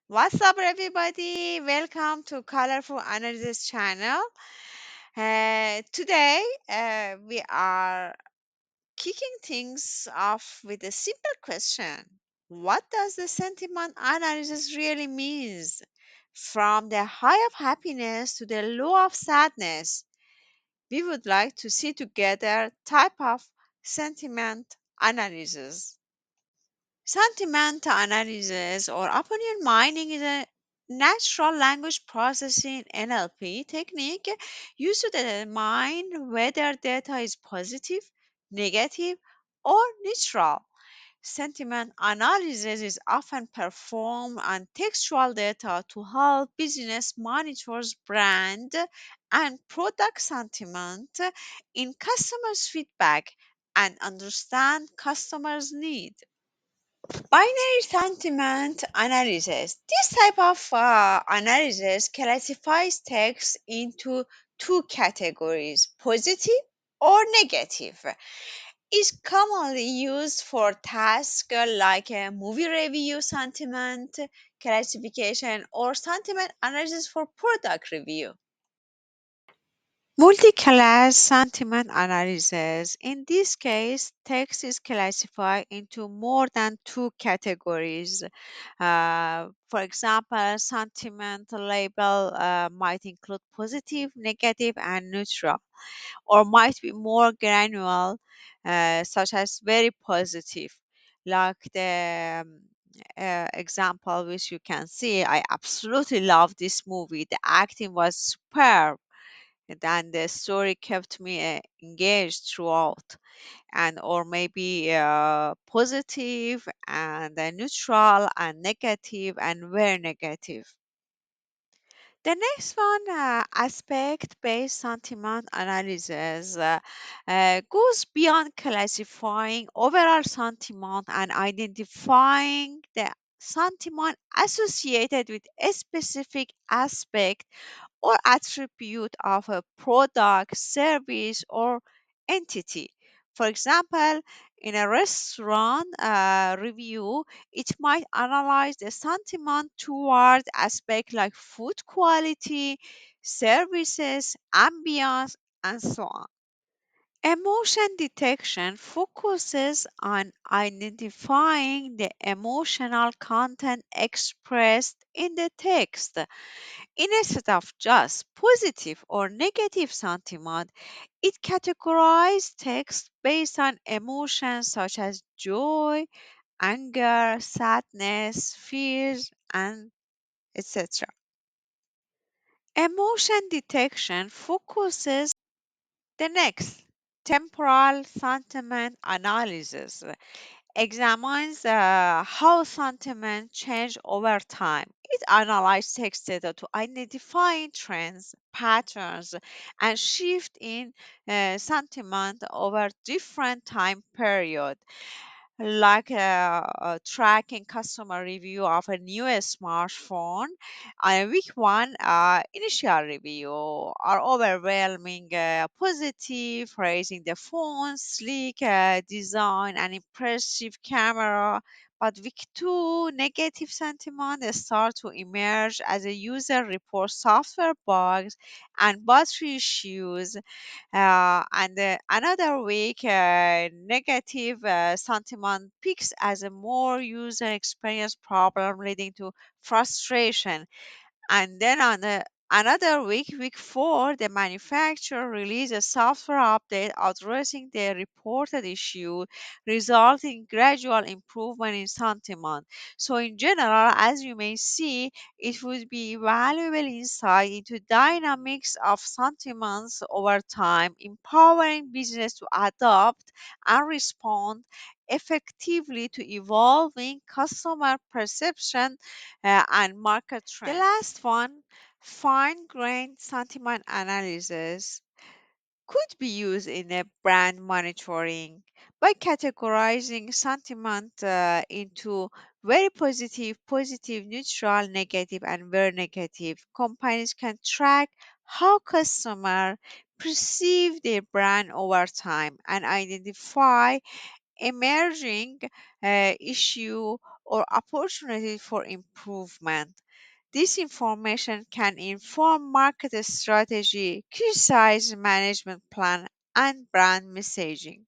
What's up, everybody? Welcome to Colorful Analysis channel. Today, we are kicking things off with a simple question. What does the sentiment analysis really means? From the high of happiness to the low of sadness, we would like to see together type of sentiment analysis. Sentiment analysis or opinion mining is a natural language processing NLP technique used to determine whether data is positive, negative, or neutral. Sentiment analysis is often performed on textual data to help business monitors brand and product sentiment in customers' feedback and understand customers' need. Binary sentiment analysis. This type of analysis classifies text into two categories, positive or negative. Is commonly used for tasks like a movie review sentiment classification or sentiment analysis for product review. Multi-class sentiment analysis. In this case, text is classified into more than two categories. For example, sentiment label might include positive, negative, and neutral, or might be more granular, such as very positive, like the example which you can see. I absolutely love this movie. The acting was superb and the story kept me engaged throughout, and or maybe positive and neutral and negative and very negative. The next one, aspect based sentiment analysis, goes beyond classifying overall sentiment and identifying the sentiment associated with a specific aspect or attribute of a product, service, or entity. For example, in a restaurant review, it might analyze the sentiment toward aspects like food quality, services, ambience, and so on. Emotion detection focuses on identifying the emotional content expressed in the text. Instead of just positive or negative sentiment, it categorizes text based on emotions such as joy, anger, sadness, fears, and etc. Emotion detection focuses the next temporal sentiment analysis examines how sentiment change over time. It analyzes text data to identify trends, patterns, and shift in sentiment over different time period, like tracking customer review of a new smartphone. On week one, initial review are overwhelming positive, praising the phone's sleek design and impressive camera. But week two, negative sentiment start to emerge as a user reports software bugs and battery issues, and another week, negative sentiment peaks as a more user experience problem, leading to frustration. And then on another week, week four, the manufacturer released a software update addressing the reported issue, resulting in gradual improvement in sentiment. So in general, as you may see, it would be valuable insight into dynamics of sentiments over time, empowering business to adapt and respond effectively to evolving customer perception and market trends. The last one, fine grained sentiment analysis, could be used in a brand monitoring by categorizing sentiment into very positive, positive, neutral, negative, and very negative. Companies can track how customers perceive their brand over time and identify emerging issue or opportunity for improvement. This information can inform market strategy, criticize management plan, and brand messaging.